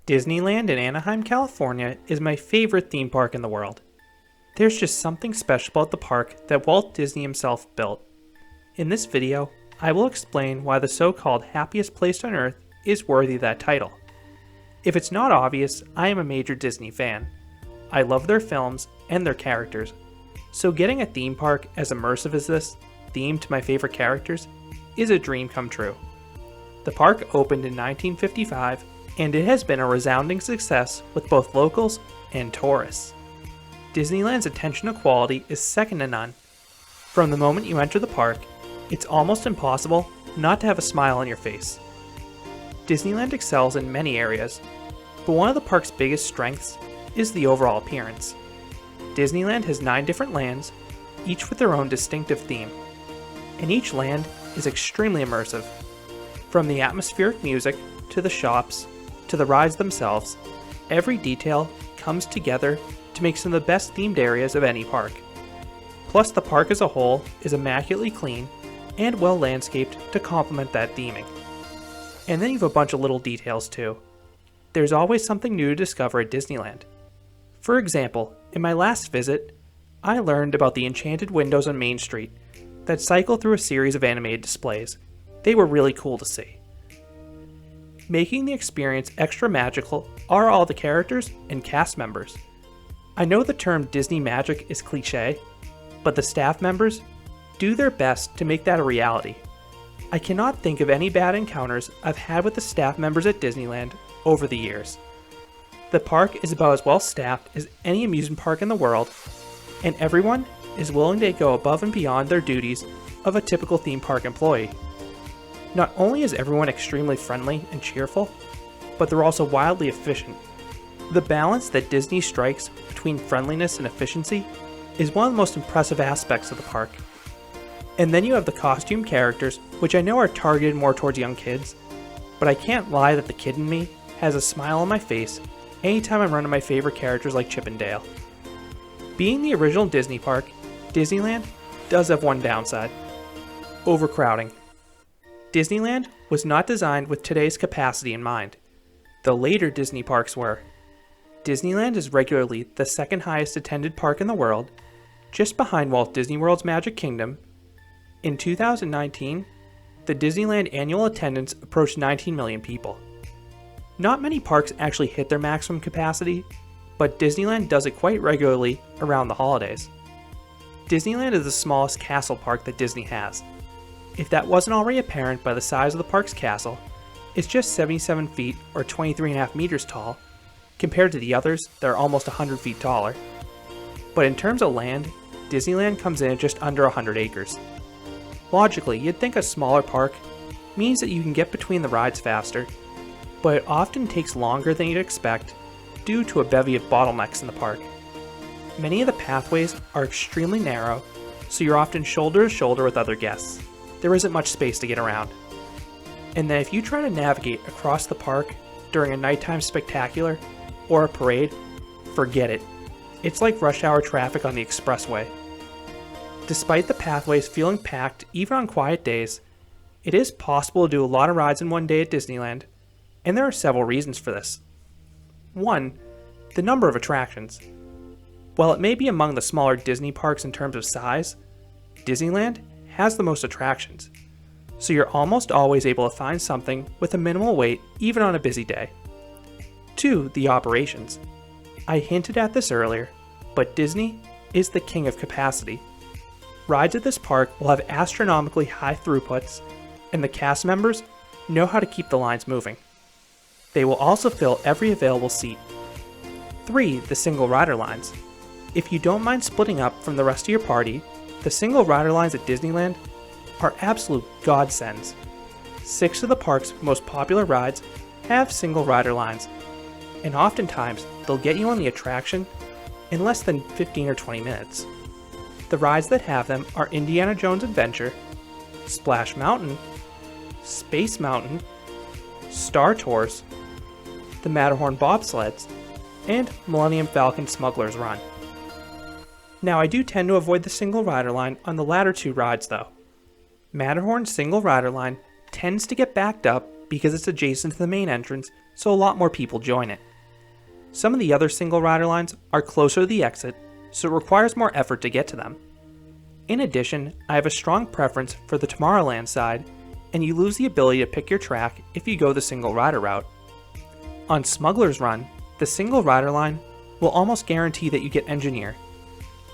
Disneyland in Anaheim, California is my favorite theme park in the world. There's just something special about the park that Walt Disney himself built. In this video, I will explain why the so-called happiest place on earth is worthy of that title. If it's not obvious, I am a major Disney fan. I love their films and their characters, so getting a theme park as immersive as this, themed to my favorite characters, is a dream come true. The park opened in 1955, and it has been a resounding success with both locals and tourists. Disneyland's attention to quality is second to none. From the moment you enter the park, it's almost impossible not to have a smile on your face. Disneyland excels in many areas, but one of the park's biggest strengths is the overall appearance. Disneyland has 9 different lands, each with their own distinctive theme, and each land is extremely immersive. From the atmospheric music, to the shops, to the rides themselves, every detail comes together to make some of the best themed areas of any park. Plus, the park as a whole is immaculately clean and well landscaped to complement that theming. And then you have a bunch of little details too. There's always something new to discover at Disneyland. For example, in my last visit, I learned about the enchanted windows on Main Street that cycle through a series of animated displays. They were really cool to see. Making the experience extra magical are all the characters and cast members. I know the term Disney magic is cliche, but the staff members do their best to make that a reality. I cannot think of any bad encounters I've had with the staff members at Disneyland over the years. The park is about as well staffed as any amusement park in the world, and everyone is willing to go above and beyond their duties of a typical theme park employee. Not only is everyone extremely friendly and cheerful, but they're also wildly efficient. The balance that Disney strikes between friendliness and efficiency is one of the most impressive aspects of the park. And then you have the costume characters, which I know are targeted more towards young kids, but I can't lie that the kid in me has a smile on my face anytime I'm running my favorite characters like Chip and Dale. Being the original Disney park, Disneyland does have one downside: overcrowding. Disneyland was not designed with today's capacity in mind. The later Disney parks were. Disneyland is regularly the second highest attended park in the world, just behind Walt Disney World's Magic Kingdom. In 2019, the Disneyland annual attendance approached 19 million people. Not many parks actually hit their maximum capacity, but Disneyland does it quite regularly around the holidays. Disneyland is the smallest castle park that Disney has. If that wasn't already apparent by the size of the park's castle, it's just 77 feet or 23.5 meters tall, compared to the others that are almost 100 feet taller. But in terms of land, Disneyland comes in at just under 100 acres. Logically, you'd think a smaller park means that you can get between the rides faster, but it often takes longer than you'd expect due to a bevy of bottlenecks in the park. Many of the pathways are extremely narrow, so you're often shoulder to shoulder with other guests. There isn't much space to get around. And then if you try to navigate across the park during a nighttime spectacular or a parade, forget it. It's like rush hour traffic on the expressway. Despite the pathways feeling packed even on quiet days, it is possible to do a lot of rides in one day at Disneyland, and there are several reasons for this. 1. The number of attractions. While it may be among the smaller Disney parks in terms of size, Disneyland has the most attractions, so you're almost always able to find something with a minimal wait even on a busy day. 2. The operations. I hinted at this earlier, but Disney is the king of capacity. Rides at this park will have astronomically high throughputs, and the cast members know how to keep the lines moving. They will also fill every available seat. 3. The single rider lines. If you don't mind splitting up from the rest of your party, the single rider lines at Disneyland are absolute godsends. 6 of the park's most popular rides have single rider lines, and oftentimes they'll get you on the attraction in less than 15 or 20 minutes. The rides that have them are Indiana Jones Adventure, Splash Mountain, Space Mountain, Star Tours, the Matterhorn Bobsleds, and Millennium Falcon Smuggler's Run. Now, I do tend to avoid the single rider line on the latter 2 rides though. Matterhorn's single rider line tends to get backed up because it's adjacent to the main entrance, so a lot more people join it. Some of the other single rider lines are closer to the exit, so it requires more effort to get to them. In addition, I have a strong preference for the Tomorrowland side, and you lose the ability to pick your track if you go the single rider route. On Smuggler's Run, the single rider line will almost guarantee that you get Engineer.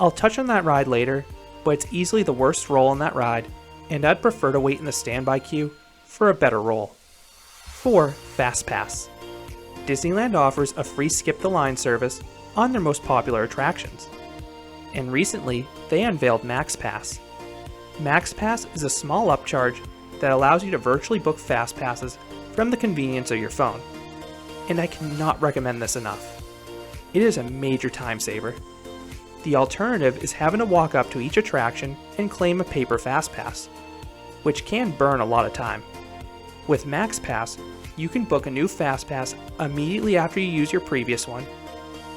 I'll touch on that ride later, but it's easily the worst roll on that ride, and I'd prefer to wait in the standby queue for a better roll. 4. Fast Pass. Disneyland offers a free skip the line service on their most popular attractions. And recently, they unveiled Max Pass. Max Pass is a small upcharge that allows you to virtually book Fast Passes from the convenience of your phone. And I cannot recommend this enough. It is a major time saver. The alternative is having to walk up to each attraction and claim a paper Fast Pass, which can burn a lot of time. With Max Pass, you can book a new Fast Pass immediately after you use your previous one,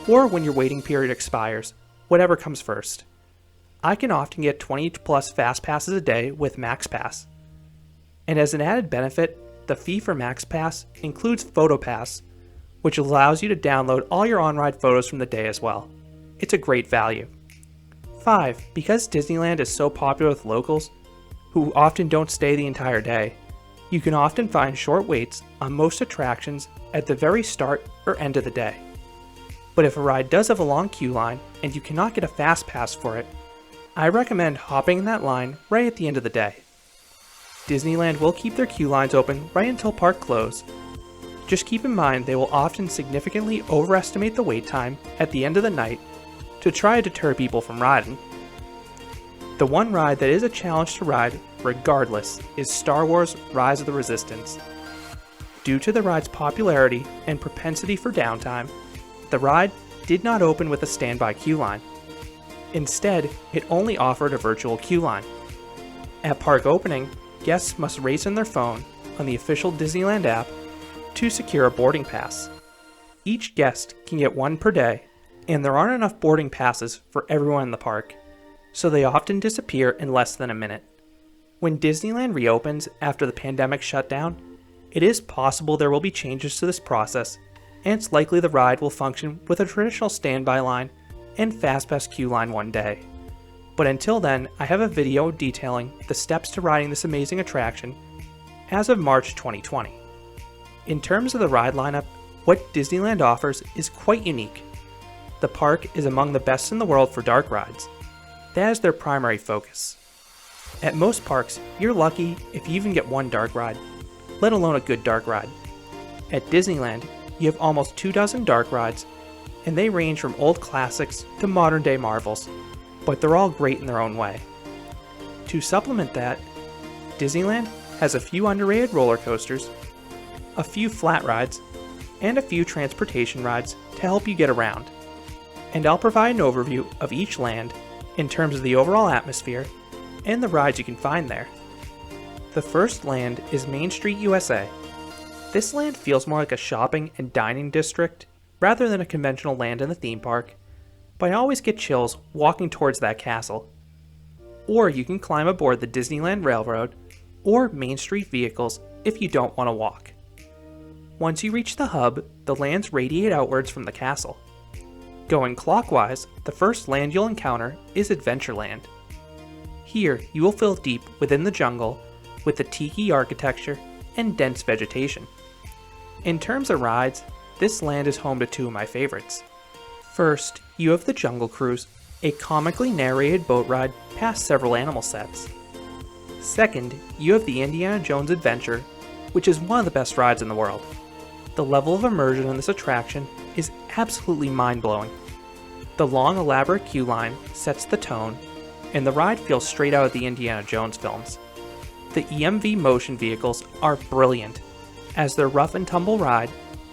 or when your waiting period expires, whatever comes first. I can often get 20 plus Fast Passes a day with Max Pass. And as an added benefit, the fee for Max Pass includes PhotoPass, which allows you to download all your on-ride photos from the day as well. It's a great value. 5. Because Disneyland is so popular with locals, who often don't stay the entire day, you can often find short waits on most attractions at the very start or end of the day. But if a ride does have a long queue line and you cannot get a Fast Pass for it, I recommend hopping in that line right at the end of the day. Disneyland will keep their queue lines open right until park close. Just keep in mind they will often significantly overestimate the wait time at the end of the night to try to deter people from riding. The one ride that is a challenge to ride, regardless, is Star Wars Rise of the Resistance. Due to the ride's popularity and propensity for downtime, the ride did not open with a standby queue line. Instead, it only offered a virtual queue line. At park opening, guests must race on their phone on the official Disneyland app to secure a boarding pass. Each guest can get one per day, and there aren't enough boarding passes for everyone in the park, so they often disappear in less than a minute. When Disneyland reopens after the pandemic shutdown, it is possible there will be changes to this process, and it's likely the ride will function with a traditional standby line and FastPass queue line one day. But until then, I have a video detailing the steps to riding this amazing attraction as of March 2020. In terms of the ride lineup, what Disneyland offers is quite unique. The park is among the best in the world for dark rides. That is their primary focus. At most parks, you're lucky if you even get one dark ride, let alone a good dark ride. At Disneyland, you have almost 24 dark rides, and they range from old classics to modern day marvels, but they're all great in their own way. To supplement that, Disneyland has a few underrated roller coasters, a few flat rides, and a few transportation rides to help you get around. And I'll provide an overview of each land in terms of the overall atmosphere and the rides you can find there. The first land is Main Street USA. This land feels more like a shopping and dining district rather than a conventional land in the theme park, but I always get chills walking towards that castle. Or you can climb aboard the Disneyland Railroad or Main Street vehicles if you don't want to walk. Once you reach the hub, the lands radiate outwards from the castle. Going clockwise, the first land you'll encounter is Adventureland. Here, you will feel deep within the jungle with the tiki architecture and dense vegetation. In terms of rides, this land is home to two of my favorites. First, you have the Jungle Cruise, a comically narrated boat ride past several animal sets. Second, you have the Indiana Jones Adventure, which is one of the best rides in the world. The level of immersion in this attraction is absolutely mind-blowing. The long, elaborate queue line sets the tone, and the ride feels straight out of the Indiana Jones films. The EMV motion vehicles are brilliant, as their rough and tumble ride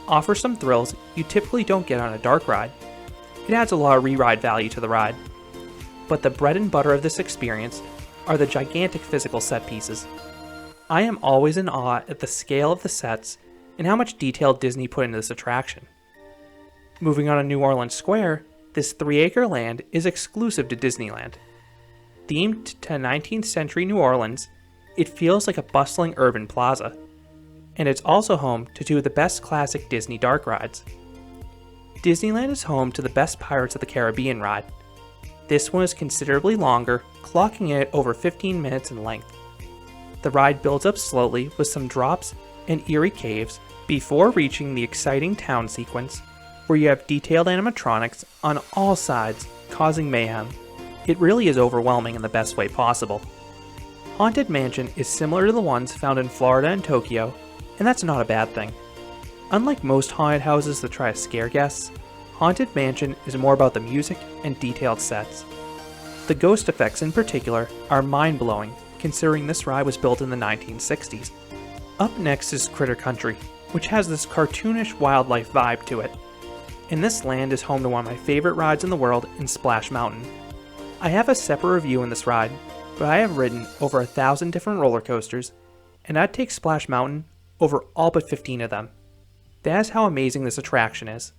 offers some thrills you typically don't get on a dark ride. It adds a lot of re-ride value to the ride. But the bread and butter of this experience are the gigantic physical set pieces. I am always in awe at the scale of the sets and how much detail Disney put into this attraction. Moving on to New Orleans Square, this 3-acre land is exclusive to Disneyland. Themed to 19th century New Orleans, it feels like a bustling urban plaza. and it's also home to two of the best classic Disney dark rides. Disneyland is home to the best Pirates of the Caribbean ride. This one is considerably longer, clocking in at over 15 minutes in length. The ride builds up slowly with some drops and eerie caves before reaching the exciting town sequence, where you have detailed animatronics on all sides causing mayhem. It really is overwhelming in the best way possible. Haunted Mansion is similar to the ones found in Florida and Tokyo, and that's not a bad thing. Unlike most haunted houses that try to scare guests, Haunted Mansion is more about the music and detailed sets. The ghost effects in particular are mind-blowing, considering this ride was built in the 1960s. Up next is Critter Country, which has this cartoonish wildlife vibe to it. And this land is home to one of my favorite rides in the world in Splash Mountain. I have a separate review in this ride, but I have ridden over 1,000 different roller coasters, and I'd take Splash Mountain over all but 15 of them. That is how amazing this attraction is.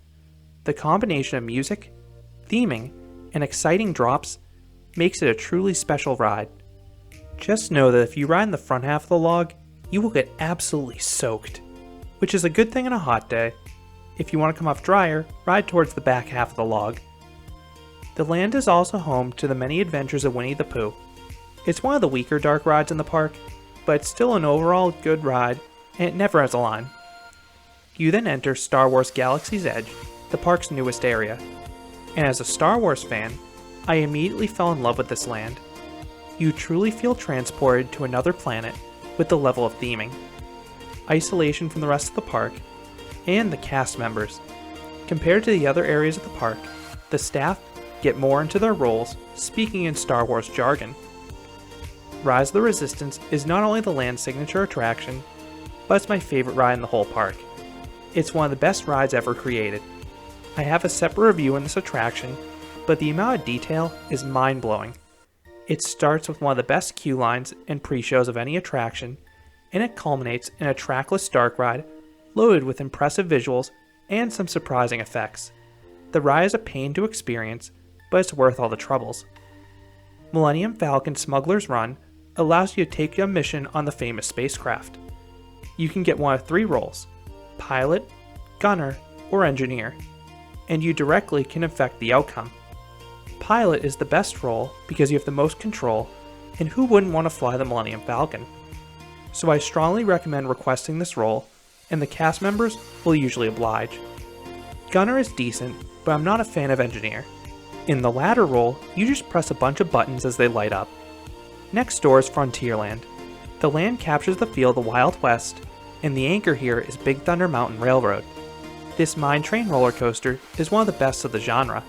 The combination of music, theming, and exciting drops makes it a truly special ride. Just know that if you ride in the front half of the log, you will get absolutely soaked, which is a good thing on a hot day. If you want to come off drier, ride towards the back half of the log. The land is also home to the many adventures of Winnie the Pooh. It's one of the weaker dark rides in the park, but it's still an overall good ride, and it never has a line. You then enter Star Wars Galaxy's Edge, the park's newest area. And as a Star Wars fan, I immediately fell in love with this land. You truly feel transported to another planet with the level of theming, isolation from the rest of the park, and the cast members. Compared to the other areas of the park, the staff get more into their roles, speaking in Star Wars jargon. Rise of the Resistance is not only the land's signature attraction, but it's my favorite ride in the whole park. It's one of the best rides ever created. I have a separate review on this attraction, but the amount of detail is mind-blowing. It starts with one of the best queue lines and pre-shows of any attraction, and it culminates in a trackless dark ride loaded with impressive visuals and some surprising effects. The ride is a pain to experience, but it's worth all the troubles. Millennium Falcon Smuggler's Run allows you to take a mission on the famous spacecraft. You can get one of 3 roles: pilot, gunner, or engineer, and you directly can affect the outcome. Pilot is the best role because you have the most control, and who wouldn't want to fly the Millennium Falcon? So I strongly recommend requesting this role, and the cast members will usually oblige. Gunner is decent, but I'm not a fan of engineer. In the latter role, you just press a bunch of buttons as they light up. Next door is Frontierland. The land captures the feel of the Wild West, and the anchor here is Big Thunder Mountain Railroad. This mine train roller coaster is one of the best of the genre.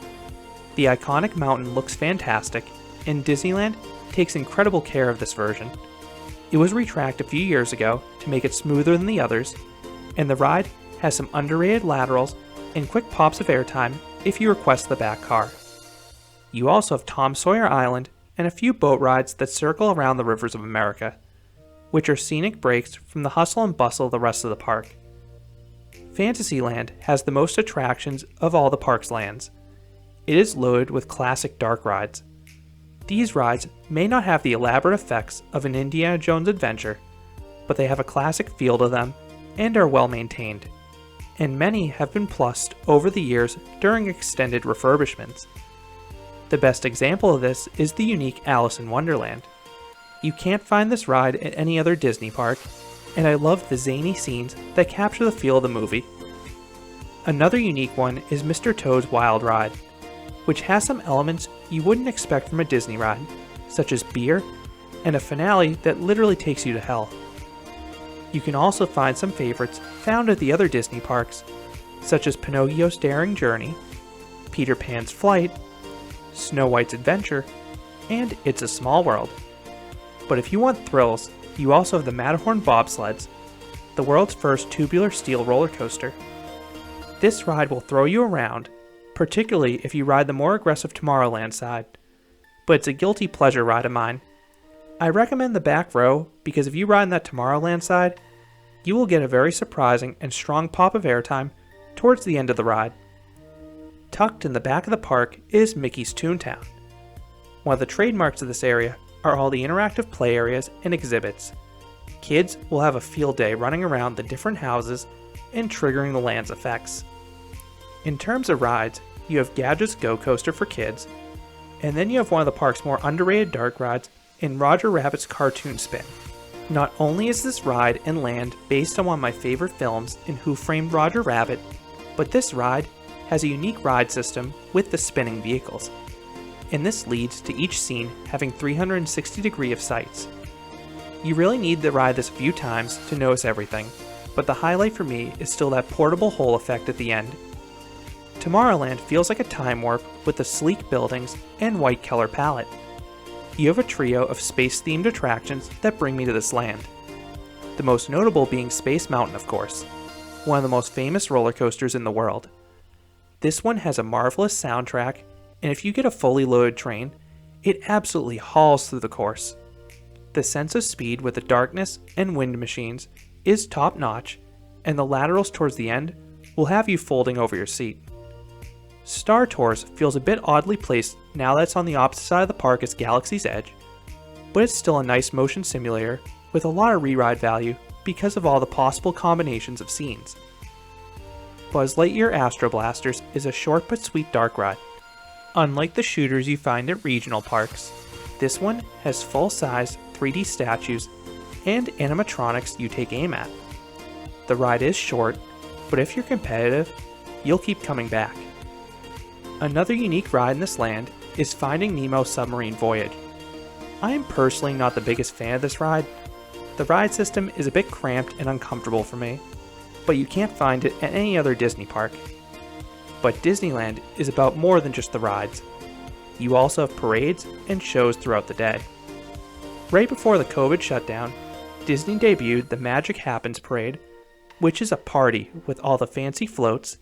The iconic mountain looks fantastic, and Disneyland takes incredible care of this version. It was retracked a few years ago to make it smoother than the others, and the ride has some underrated laterals and quick pops of airtime if you request the back car. You also have Tom Sawyer Island and a few boat rides that circle around the rivers of America, which are scenic breaks from the hustle and bustle of the rest of the park. Fantasyland has the most attractions of all the park's lands. It is loaded with classic dark rides. These rides may not have the elaborate effects of an Indiana Jones adventure, but they have a classic feel to them and are well maintained, and many have been plussed over the years during extended refurbishments. The best example of this is the unique Alice in Wonderland. You can't find this ride at any other Disney park, and I love the zany scenes that capture the feel of the movie. Another unique one is Mr. Toad's Wild Ride, which has some elements you wouldn't expect from a Disney ride, such as beer and a finale that literally takes you to hell. You can also find some favorites found at the other Disney parks, such as Pinocchio's Daring Journey, Peter Pan's Flight, Snow White's Adventure, and It's a Small World. But if you want thrills, you also have the Matterhorn Bobsleds, the world's first tubular steel roller coaster. This ride will throw you around, particularly if you ride the more aggressive Tomorrowland side, but it's a guilty pleasure ride of mine. I recommend the back row because if you ride on that Tomorrowland side, you will get a very surprising and strong pop of airtime towards the end of the ride. Tucked in the back of the park is Mickey's Toontown. One of the trademarks of this area are all the interactive play areas and exhibits. Kids will have a field day running around the different houses and triggering the land's effects. In terms of rides, you have Gadget's Go Coaster for kids, and then you have one of the park's more underrated dark rides in Roger Rabbit's Cartoon Spin. Not only is this ride and land based on one of my favorite films in Who Framed Roger Rabbit, but this ride has a unique ride system with the spinning vehicles. And this leads to each scene having 360 degree of sights. You really need to ride this a few times to notice everything, but the highlight for me is still that portable hole effect at the end. Tomorrowland feels like a time warp with the sleek buildings and white color palette. You have a trio of space-themed attractions that bring me to this land. The most notable being Space Mountain, of course, one of the most famous roller coasters in the world. This one has a marvelous soundtrack, and if you get a fully loaded train, it absolutely hauls through the course. The sense of speed with the darkness and wind machines is top-notch, and the laterals towards the end will have you folding over your seat. Star Tours feels a bit oddly placed now that it's on the opposite side of the park as Galaxy's Edge, but it's still a nice motion simulator with a lot of re-ride value because of all the possible combinations of scenes. Buzz Lightyear Astro Blasters is a short but sweet dark ride. Unlike the shooters you find at regional parks, this one has full-size 3D statues and animatronics you take aim at. The ride is short, but if you're competitive, you'll keep coming back. Another unique ride in this land is Finding Nemo's Submarine Voyage. I am personally not the biggest fan of this ride. The ride system is a bit cramped and uncomfortable for me, but you can't find it at any other Disney park. But Disneyland is about more than just the rides. You also have parades and shows throughout the day. Right before the COVID shutdown, Disney debuted the Magic Happens Parade, which is a party with all the fancy floats,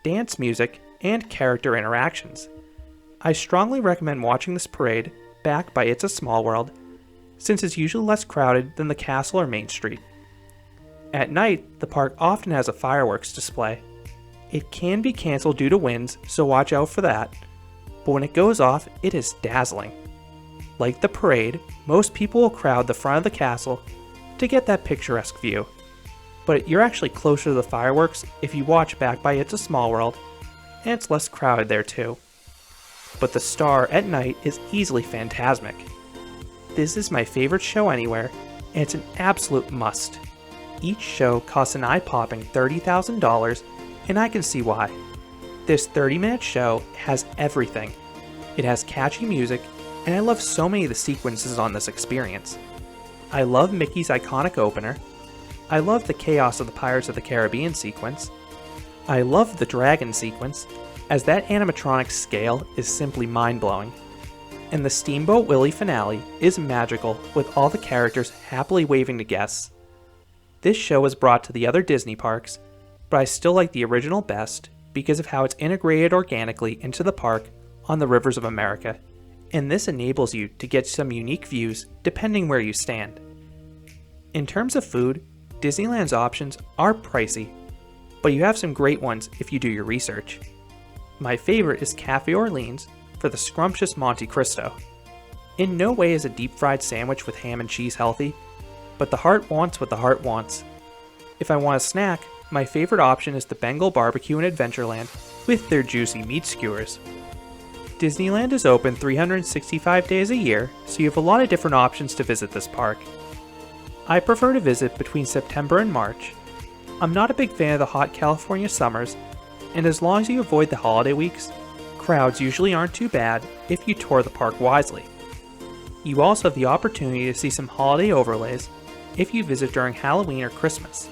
dance music, and character interactions. I strongly recommend watching this parade backed by It's a Small World, since it's usually less crowded than the castle or Main Street. At night, the park often has a fireworks display. It can be cancelled due to winds, so watch out for that, but when it goes off, it is dazzling. Like the parade, most people will crowd the front of the castle to get that picturesque view, but you're actually closer to the fireworks if you watch back by It's a Small World, and it's less crowded there too. But the star at night is easily phantasmic. This is my favorite show anywhere, and it's an absolute must. Each show costs an eye-popping $30,000, and I can see why. This 30-minute show has everything. It has catchy music, and I love so many of the sequences on this experience. I love Mickey's iconic opener. I love the chaos of the Pirates of the Caribbean sequence. I love the dragon sequence, as that animatronic scale is simply mind-blowing. And the Steamboat Willie finale is magical with all the characters happily waving to guests. This show was brought to the other Disney parks, but I still like the original best because of how it's integrated organically into the park on the rivers of America, and this enables you to get some unique views depending where you stand. In terms of food, Disneyland's options are pricey, but you have some great ones if you do your research. My favorite is Cafe Orleans for the scrumptious Monte Cristo. In no way is a deep-fried sandwich with ham and cheese healthy, but the heart wants what the heart wants. If I want a snack, my favorite option is the Bengal Barbecue in Adventureland with their juicy meat skewers. Disneyland is open 365 days a year, so you have a lot of different options to visit this park. I prefer to visit between September and March. I'm not a big fan of the hot California summers, and as long as you avoid the holiday weeks, crowds usually aren't too bad if you tour the park wisely. You also have the opportunity to see some holiday overlays if you visit during Halloween or Christmas.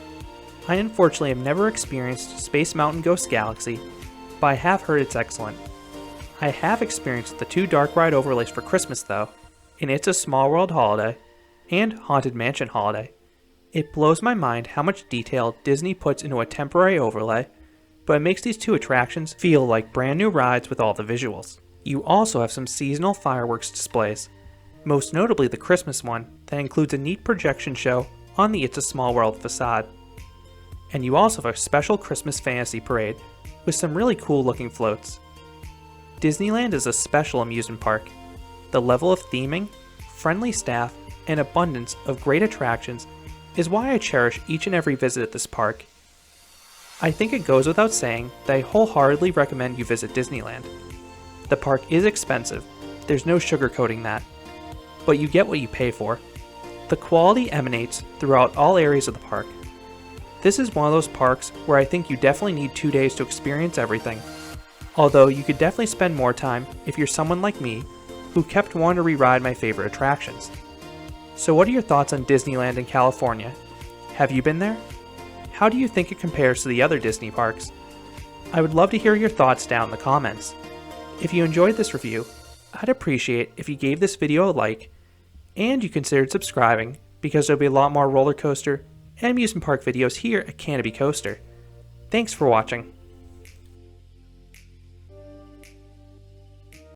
I unfortunately have never experienced Space Mountain Ghost Galaxy, but I have heard it's excellent. I have experienced the 2 dark ride overlays for Christmas though, in It's a Small World Holiday and Haunted Mansion Holiday. It blows my mind how much detail Disney puts into a temporary overlay, but it makes these 2 attractions feel like brand new rides with all the visuals. You also have some seasonal fireworks displays, most notably the Christmas one that includes a neat projection show on the It's a Small World facade. And you also have a special Christmas fantasy parade with some really cool looking floats. Disneyland is a special amusement park. The level of theming, friendly staff, and abundance of great attractions is why I cherish each and every visit at this park. I think it goes without saying that I wholeheartedly recommend you visit Disneyland. The park is expensive, there's no sugarcoating that, but you get what you pay for. The quality emanates throughout all areas of the park. This is one of those parks where I think you definitely need 2 days to experience everything, although you could definitely spend more time if you're someone like me who kept wanting to re-ride my favorite attractions. So what are your thoughts on Disneyland in California? Have you been there? How do you think it compares to the other Disney parks? I would love to hear your thoughts down in the comments. If you enjoyed this review, I'd appreciate if you gave this video a like and you considered subscribing, because there'll be a lot more roller coaster and amusement park videos here at Canopy Coaster. Thanks for watching.